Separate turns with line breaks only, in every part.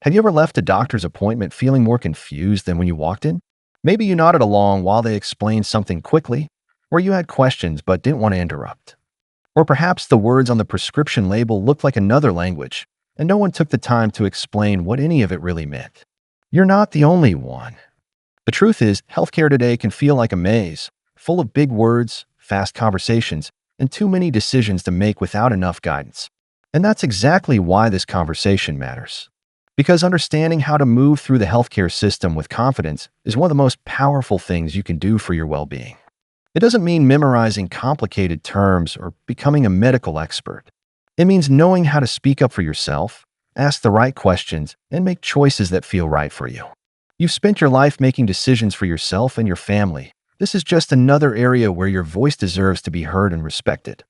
Have you ever left a doctor's appointment feeling more confused than when you walked in? Maybe you nodded along while they explained something quickly, or you had questions but didn't want to interrupt. Or perhaps the words on the prescription label looked like another language, and no one took the time to explain what any of it really meant. You're not the only one. The truth is, healthcare today can feel like a maze, full of big words, fast conversations, and too many decisions to make without enough guidance. And that's exactly why this conversation matters. Because understanding how to move through the healthcare system with confidence is one of the most powerful things you can do for your well-being. It doesn't mean memorizing complicated terms or becoming a medical expert. It means knowing how to speak up for yourself, ask the right questions, and make choices that feel right for you. You've spent your life making decisions for yourself and your family. This is just another area where your voice deserves to be heard and respected.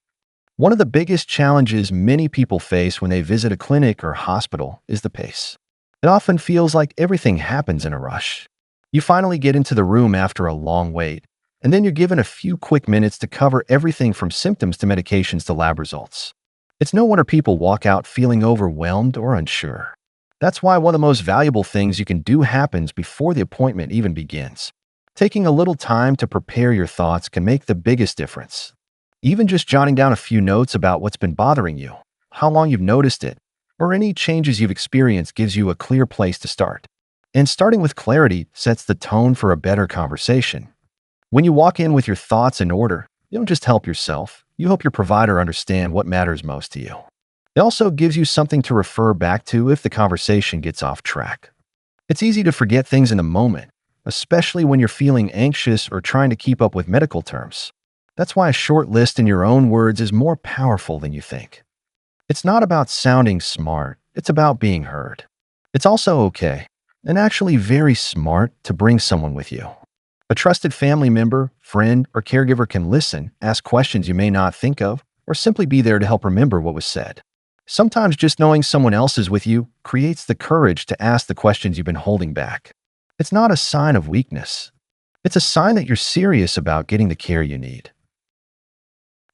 One of the biggest challenges many people face when they visit a clinic or hospital is the pace. It often feels like everything happens in a rush. You finally get into the room after a long wait, and then you're given a few quick minutes to cover everything from symptoms to medications to lab results. It's no wonder people walk out feeling overwhelmed or unsure. That's why one of the most valuable things you can do happens before the appointment even begins. Taking a little time to prepare your thoughts can make the biggest difference. Even just jotting down a few notes about what's been bothering you, how long you've noticed it, or any changes you've experienced gives you a clear place to start. And starting with clarity sets the tone for a better conversation. When you walk in with your thoughts in order, you don't just help yourself, you help your provider understand what matters most to you. It also gives you something to refer back to if the conversation gets off track. It's easy to forget things in the moment, especially when you're feeling anxious or trying to keep up with medical terms. That's why a short list in your own words is more powerful than you think. It's not about sounding smart, it's about being heard. It's also okay, and actually very smart, to bring someone with you. A trusted family member, friend, or caregiver can listen, ask questions you may not think of, or simply be there to help remember what was said. Sometimes just knowing someone else is with you creates the courage to ask the questions you've been holding back. It's not a sign of weakness. It's a sign that you're serious about getting the care you need.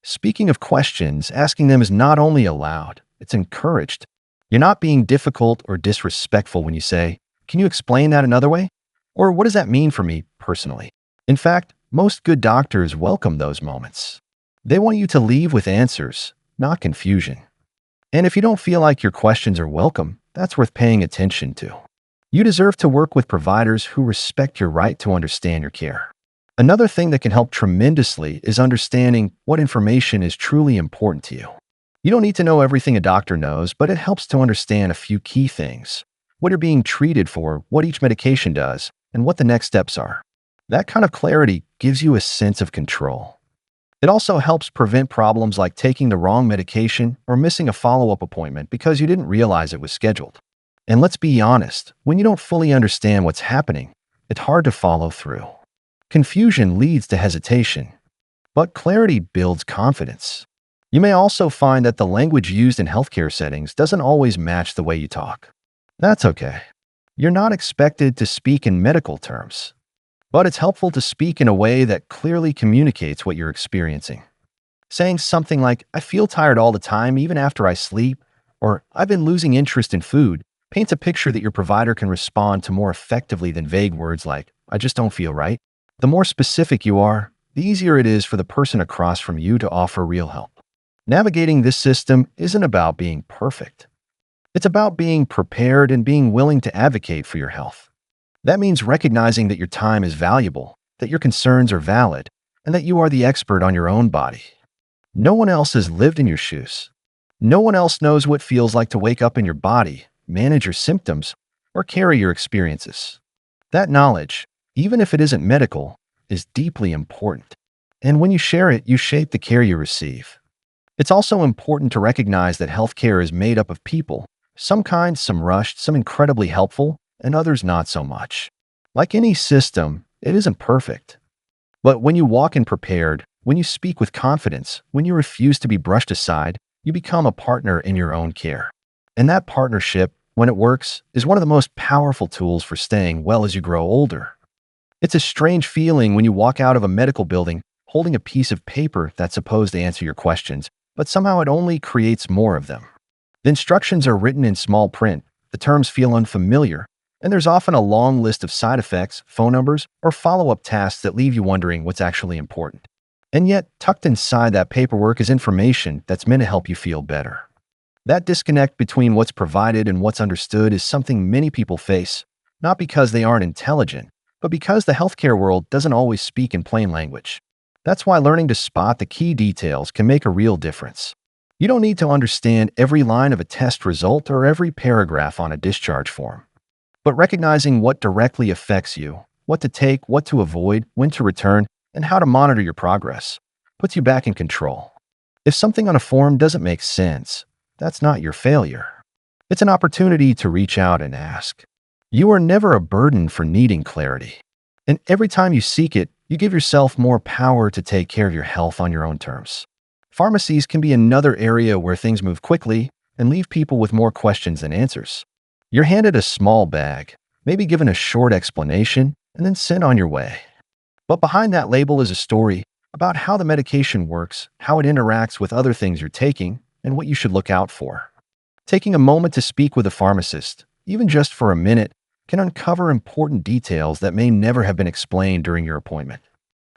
Speaking of questions, asking them is not only allowed, it's encouraged. You're not being difficult or disrespectful when you say, "Can you explain that another way?" Or "What does that mean for me personally?" In fact, most good doctors welcome those moments. They want you to leave with answers, not confusion. And if you don't feel like your questions are welcome, that's worth paying attention to. You deserve to work with providers who respect your right to understand your care. Another thing that can help tremendously is understanding what information is truly important to you. You don't need to know everything a doctor knows, but it helps to understand a few key things: what you're being treated for, what each medication does, and what the next steps are. That kind of clarity gives you a sense of control. It also helps prevent problems like taking the wrong medication or missing a follow-up appointment because you didn't realize it was scheduled. And let's be honest, when you don't fully understand what's happening, it's hard to follow through. Confusion leads to hesitation, but clarity builds confidence. You may also find that the language used in healthcare settings doesn't always match the way you talk. That's okay. You're not expected to speak in medical terms, but it's helpful to speak in a way that clearly communicates what you're experiencing. Saying something like, "I feel tired all the time, even after I sleep," or "I've been losing interest in food," paints a picture that your provider can respond to more effectively than vague words like, "I just don't feel right." The more specific you are, the easier it is for the person across from you to offer real help. Navigating this system isn't about being perfect. It's about being prepared and being willing to advocate for your health. That means recognizing that your time is valuable, that your concerns are valid, and that you are the expert on your own body. No one else has lived in your shoes. No one else knows what it feels like to wake up in your body, manage your symptoms, or carry your experiences. That knowledge, even if it isn't medical, is deeply important. And when you share it, you shape the care you receive. It's also important to recognize that healthcare is made up of people, some kind, some rushed, some incredibly helpful, and others not so much. Like any system, it isn't perfect. But when you walk in prepared, when you speak with confidence, when you refuse to be brushed aside, you become a partner in your own care. And that partnership, when it works, is one of the most powerful tools for staying well as you grow older. It's a strange feeling when you walk out of a medical building holding a piece of paper that's supposed to answer your questions, but somehow it only creates more of them. The instructions are written in small print, the terms feel unfamiliar, and there's often a long list of side effects, phone numbers, or follow-up tasks that leave you wondering what's actually important. And yet, tucked inside that paperwork is information that's meant to help you feel better. That disconnect between what's provided and what's understood is something many people face, not because they aren't intelligent, but because the healthcare world doesn't always speak in plain language. That's why learning to spot the key details can make a real difference. You don't need to understand every line of a test result or every paragraph on a discharge form. But recognizing what directly affects you, what to take, what to avoid, when to return, and how to monitor your progress puts you back in control. If something on a form doesn't make sense, that's not your failure. It's an opportunity to reach out and ask. You are never a burden for needing clarity. And every time you seek it, you give yourself more power to take care of your health on your own terms. Pharmacies can be another area where things move quickly and leave people with more questions than answers. You're handed a small bag, maybe given a short explanation, and then sent on your way. But behind that label is a story about how the medication works, how it interacts with other things you're taking, and what you should look out for. Taking a moment to speak with a pharmacist, even just for a minute, can uncover important details that may never have been explained during your appointment.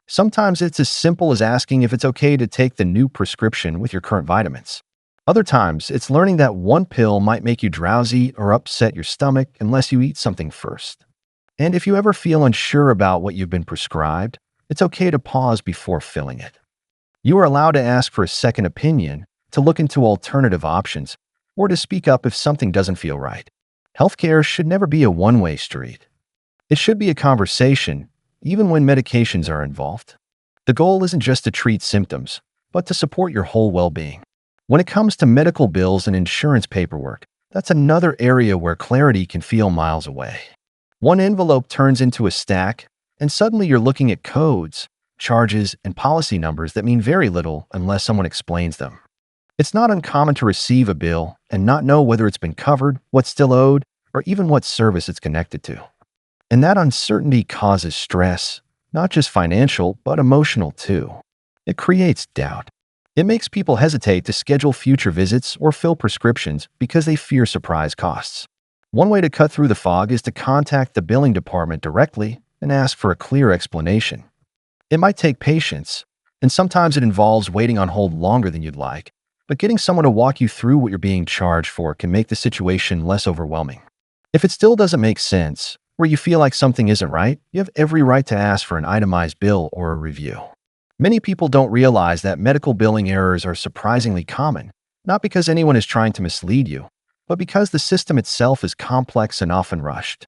Sometimes it's as simple as asking if it's okay to take the new prescription with your current vitamins. Other times, it's learning that one pill might make you drowsy or upset your stomach unless you eat something first. And if you ever feel unsure about what you've been prescribed, it's okay to pause before filling it. You are allowed to ask for a second opinion, to look into alternative options, or to speak up if something doesn't feel right. Healthcare should never be a one-way street. It should be a conversation, even when medications are involved. The goal isn't just to treat symptoms, but to support your whole well-being. When it comes to medical bills and insurance paperwork, that's another area where clarity can feel miles away. One envelope turns into a stack, and suddenly you're looking at codes, charges, and policy numbers that mean very little unless someone explains them. It's not uncommon to receive a bill and not know whether it's been covered, what's still owed, or even what service it's connected to. And that uncertainty causes stress, not just financial, but emotional too. It creates doubt. It makes people hesitate to schedule future visits or fill prescriptions because they fear surprise costs. One way to cut through the fog is to contact the billing department directly and ask for a clear explanation. It might take patience, and sometimes it involves waiting on hold longer than you'd like, but getting someone to walk you through what you're being charged for can make the situation less overwhelming. If it still doesn't make sense, or you feel like something isn't right, you have every right to ask for an itemized bill or a review. Many people don't realize that medical billing errors are surprisingly common, not because anyone is trying to mislead you, but because the system itself is complex and often rushed.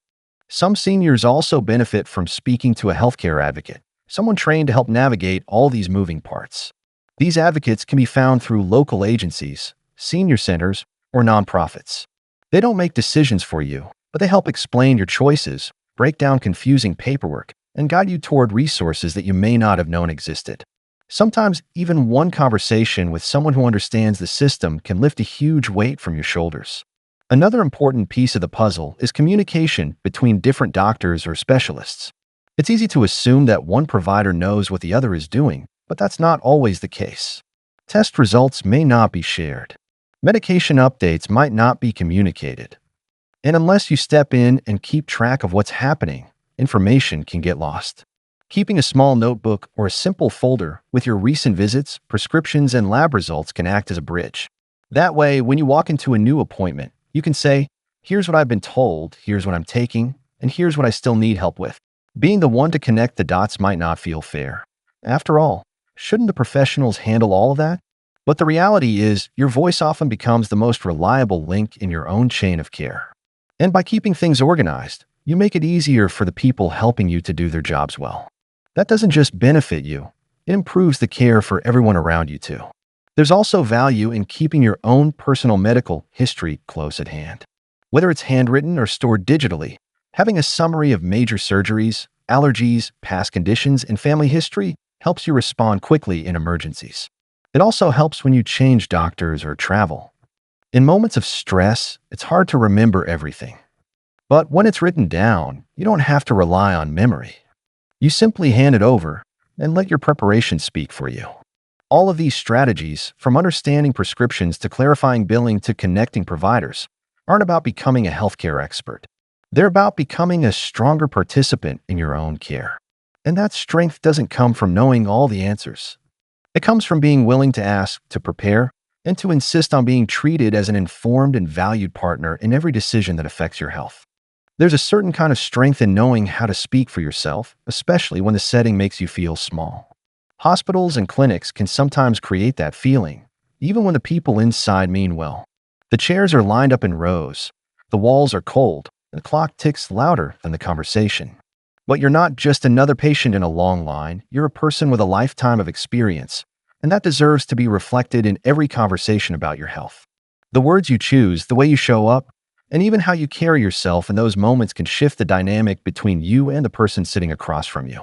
Some seniors also benefit from speaking to a healthcare advocate, someone trained to help navigate all these moving parts. These advocates can be found through local agencies, senior centers, or nonprofits. They don't make decisions for you, but they help explain your choices, break down confusing paperwork, and guide you toward resources that you may not have known existed. Sometimes, even one conversation with someone who understands the system can lift a huge weight from your shoulders. Another important piece of the puzzle is communication between different doctors or specialists. It's easy to assume that one provider knows what the other is doing, but that's not always the case. Test results may not be shared. Medication updates might not be communicated. And unless you step in and keep track of what's happening, information can get lost. Keeping a small notebook or a simple folder with your recent visits, prescriptions, and lab results can act as a bridge. That way, when you walk into a new appointment, you can say, "Here's what I've been told, here's what I'm taking, and here's what I still need help with." Being the one to connect the dots might not feel fair. After all, shouldn't the professionals handle all of that? But the reality is, your voice often becomes the most reliable link in your own chain of care. And by keeping things organized, you make it easier for the people helping you to do their jobs well. That doesn't just benefit you, it improves the care for everyone around you too. There's also value in keeping your own personal medical history close at hand. Whether it's handwritten or stored digitally, having a summary of major surgeries, allergies, past conditions, and family history helps you respond quickly in emergencies. It also helps when you change doctors or travel. In moments of stress, it's hard to remember everything. But when it's written down, you don't have to rely on memory. You simply hand it over and let your preparation speak for you. All of these strategies, from understanding prescriptions to clarifying billing to connecting providers, aren't about becoming a healthcare expert. They're about becoming a stronger participant in your own care. And that strength doesn't come from knowing all the answers. It comes from being willing to ask, to prepare, and to insist on being treated as an informed and valued partner in every decision that affects your health. There's a certain kind of strength in knowing how to speak for yourself, especially when the setting makes you feel small. Hospitals and clinics can sometimes create that feeling, even when the people inside mean well. The chairs are lined up in rows, the walls are cold, and the clock ticks louder than the conversation. But you're not just another patient in a long line, you're a person with a lifetime of experience, and that deserves to be reflected in every conversation about your health. The words you choose, the way you show up, and even how you carry yourself in those moments can shift the dynamic between you and the person sitting across from you.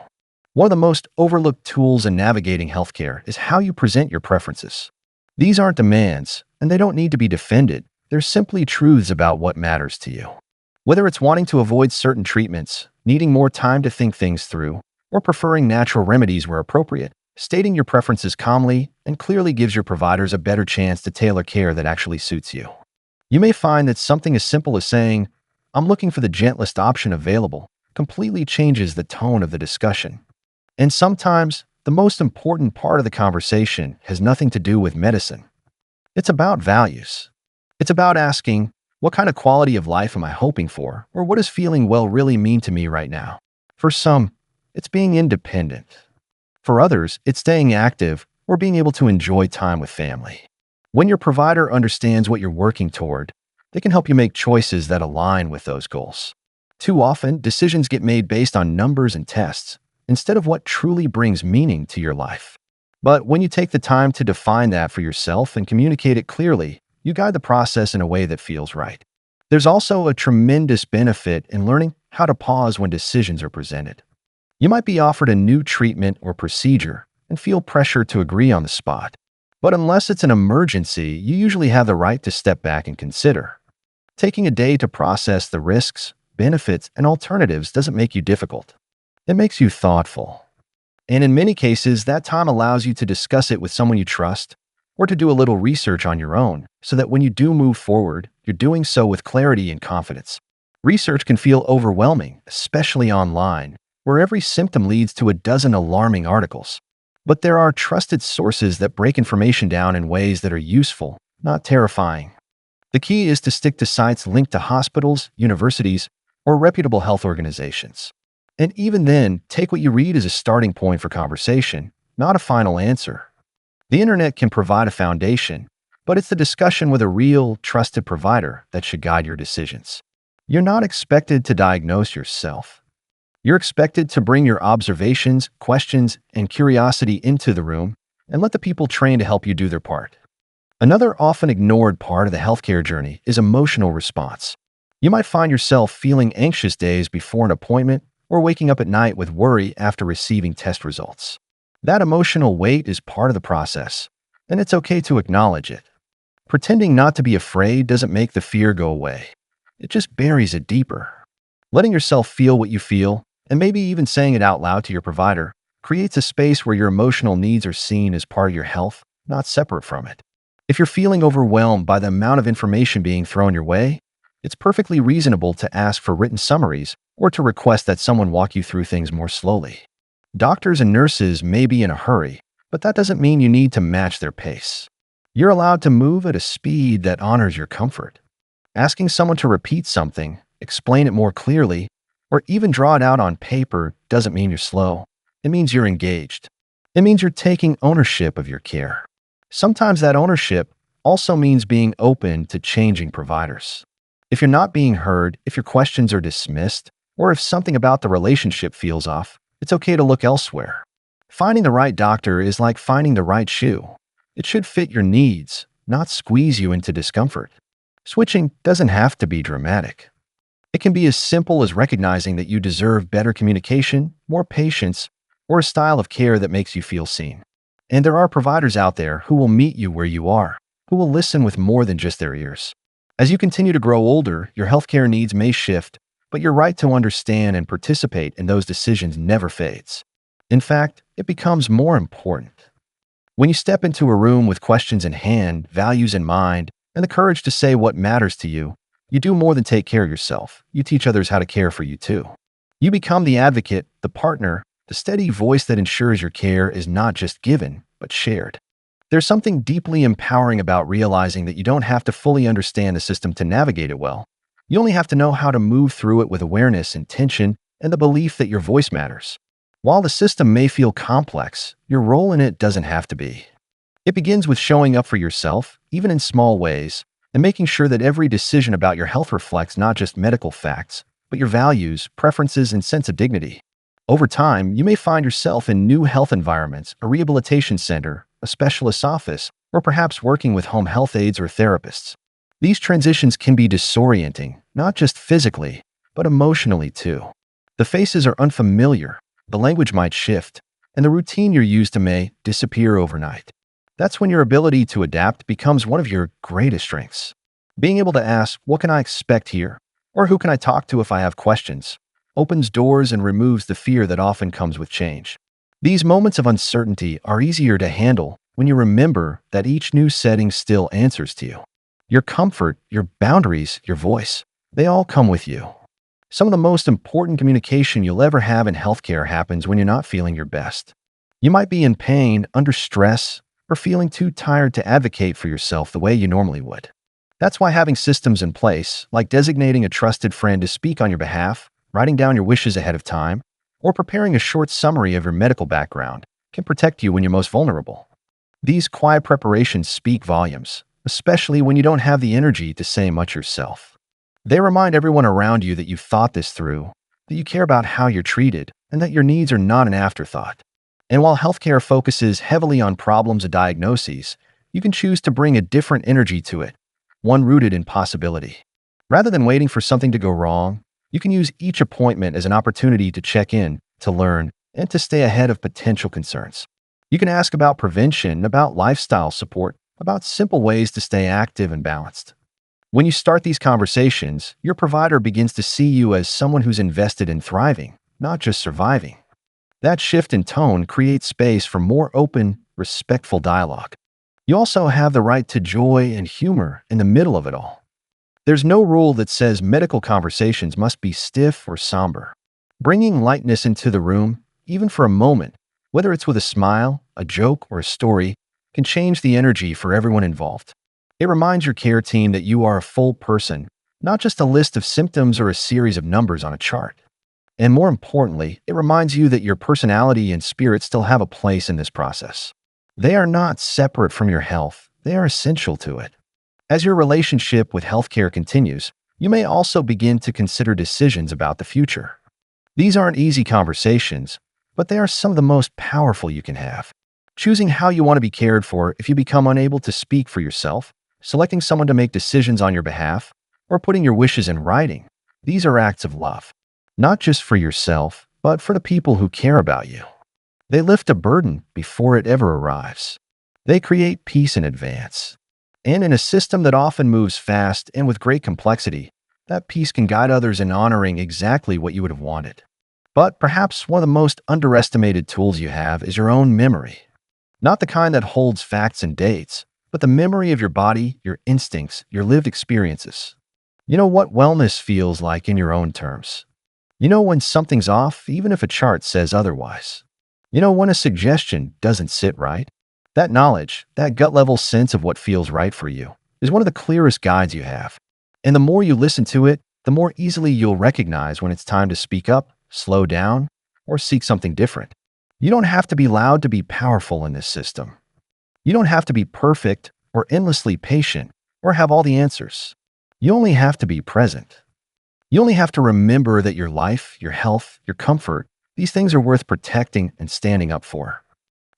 One of the most overlooked tools in navigating healthcare is how you present your preferences. These aren't demands, and they don't need to be defended. They're simply truths about what matters to you. Whether it's wanting to avoid certain treatments, needing more time to think things through, or preferring natural remedies where appropriate, stating your preferences calmly and clearly gives your providers a better chance to tailor care that actually suits you. You may find that something as simple as saying, "I'm looking for the gentlest option available," completely changes the tone of the discussion. And sometimes, the most important part of the conversation has nothing to do with medicine. It's about values. It's about asking, what kind of quality of life am I hoping for, or what does feeling well really mean to me right now? For some, it's being independent. For others, it's staying active or being able to enjoy time with family. When your provider understands what you're working toward, they can help you make choices that align with those goals. Too often, decisions get made based on numbers and tests, instead of what truly brings meaning to your life. But when you take the time to define that for yourself and communicate it clearly, you guide the process in a way that feels right. There's also a tremendous benefit in learning how to pause when decisions are presented. You might be offered a new treatment or procedure and feel pressure to agree on the spot. But unless it's an emergency, you usually have the right to step back and consider. Taking a day to process the risks, benefits, and alternatives doesn't make you difficult. It makes you thoughtful. And in many cases, that time allows you to discuss it with someone you trust or to do a little research on your own so that when you do move forward, you're doing so with clarity and confidence. Research can feel overwhelming, especially online, where every symptom leads to a dozen alarming articles. But there are trusted sources that break information down in ways that are useful, not terrifying. The key is to stick to sites linked to hospitals, universities, or reputable health organizations. And even then, take what you read as a starting point for conversation, not a final answer. The internet can provide a foundation, but it's the discussion with a real, trusted provider that should guide your decisions. You're not expected to diagnose yourself. You're expected to bring your observations, questions, and curiosity into the room and let the people trained to help you do their part. Another often ignored part of the healthcare journey is emotional response. You might find yourself feeling anxious days before an appointment or waking up at night with worry after receiving test results. That emotional weight is part of the process, and it's okay to acknowledge it. Pretending not to be afraid doesn't make the fear go away. It just buries it deeper. Letting yourself feel what you feel, and maybe even saying it out loud to your provider, creates a space where your emotional needs are seen as part of your health, not separate from it. If you're feeling overwhelmed by the amount of information being thrown your way, it's perfectly reasonable to ask for written summaries or to request that someone walk you through things more slowly. Doctors and nurses may be in a hurry, but that doesn't mean you need to match their pace. You're allowed to move at a speed that honors your comfort. Asking someone to repeat something, explain it more clearly, or even draw it out on paper doesn't mean you're slow. It means you're engaged. It means you're taking ownership of your care. Sometimes that ownership also means being open to changing providers. If you're not being heard, if your questions are dismissed, or if something about the relationship feels off, it's okay to look elsewhere. Finding the right doctor is like finding the right shoe. It should fit your needs, not squeeze you into discomfort. Switching doesn't have to be dramatic. It can be as simple as recognizing that you deserve better communication, more patience, or a style of care that makes you feel seen. And there are providers out there who will meet you where you are, who will listen with more than just their ears. As you continue to grow older, your healthcare needs may shift, but your right to understand and participate in those decisions never fades. In fact, it becomes more important. When you step into a room with questions in hand, values in mind, and the courage to say what matters to you, You do more than take care of yourself. You teach others how to care for you too. You become the advocate, the partner, the steady voice that ensures your care is not just given, but shared. There's something deeply empowering about realizing that you don't have to fully understand the system to navigate it well. You only have to know how to move through it with awareness, intention, and the belief that your voice matters. While the system may feel complex, your role in it doesn't have to be. It begins with showing up for yourself, even in small ways, and making sure that every decision about your health reflects not just medical facts, but your values, preferences, and sense of dignity. Over time, you may find yourself in new health environments, a rehabilitation center, a specialist's office, or perhaps working with home health aides or therapists. These transitions can be disorienting, not just physically, but emotionally too. The faces are unfamiliar, the language might shift, and the routine you're used to may disappear overnight. That's when your ability to adapt becomes one of your greatest strengths. Being able to ask, "What can I expect here?" or "Who can I talk to if I have questions?" opens doors and removes the fear that often comes with change. These moments of uncertainty are easier to handle when you remember that each new setting still answers to you. Your comfort, your boundaries, your voice, they all come with you. Some of the most important communication you'll ever have in healthcare happens when you're not feeling your best. You might be in pain, under stress, or feeling too tired to advocate for yourself the way you normally would. That's why having systems in place, like designating a trusted friend to speak on your behalf, writing down your wishes ahead of time, or preparing a short summary of your medical background, can protect you when you're most vulnerable. These quiet preparations speak volumes, especially when you don't have the energy to say much yourself. They remind everyone around you that you've thought this through, that you care about how you're treated, and that your needs are not an afterthought. And while healthcare focuses heavily on problems and diagnoses, you can choose to bring a different energy to it, one rooted in possibility. Rather than waiting for something to go wrong, you can use each appointment as an opportunity to check in, to learn, and to stay ahead of potential concerns. You can ask about prevention, about lifestyle support, about simple ways to stay active and balanced. When you start these conversations, your provider begins to see you as someone who's invested in thriving, not just surviving. That shift in tone creates space for more open, respectful dialogue. You also have the right to joy and humor in the middle of it all. There's no rule that says medical conversations must be stiff or somber. Bringing lightness into the room, even for a moment, whether it's with a smile, a joke, or a story, can change the energy for everyone involved. It reminds your care team that you are a full person, not just a list of symptoms or a series of numbers on a chart. And more importantly, it reminds you that your personality and spirit still have a place in this process. They are not separate from your health, they are essential to it. As your relationship with healthcare continues, you may also begin to consider decisions about the future. These aren't easy conversations, but they are some of the most powerful you can have. Choosing how you want to be cared for if you become unable to speak for yourself, selecting someone to make decisions on your behalf, or putting your wishes in writing, these are acts of love. Not just for yourself, but for the people who care about you. They lift a burden before it ever arrives. They create peace in advance. And in a system that often moves fast and with great complexity, that peace can guide others in honoring exactly what you would have wanted. But perhaps one of the most underestimated tools you have is your own memory. Not the kind that holds facts and dates, but the memory of your body, your instincts, your lived experiences. You know what wellness feels like in your own terms. You know when something's off, even if a chart says otherwise. You know when a suggestion doesn't sit right. That knowledge, that gut-level sense of what feels right for you, is one of the clearest guides you have. And the more you listen to it, the more easily you'll recognize when it's time to speak up, slow down, or seek something different. You don't have to be loud to be powerful in this system. You don't have to be perfect or endlessly patient or have all the answers. You only have to be present. You only have to remember that your life, your health, your comfort, these things are worth protecting and standing up for.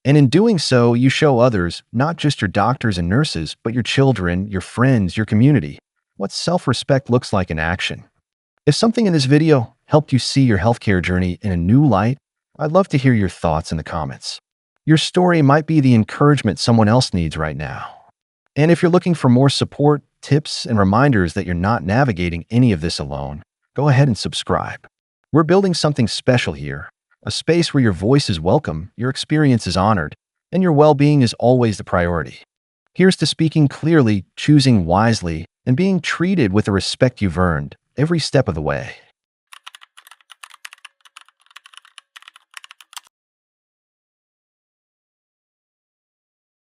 And in doing so, you show others, not just your doctors and nurses, but your children, your friends, your community, what self-respect looks like in action. If something in this video helped you see your healthcare journey in a new light, I'd love to hear your thoughts in the comments. Your story might be the encouragement someone else needs right now. And if you're looking for more support, tips, and reminders that you're not navigating any of this alone, go ahead and subscribe. We're building something special here, a space where your voice is welcome, your experience is honored, and your well-being is always the priority. Here's to speaking clearly, choosing wisely, and being treated with the respect you've earned every step of the way.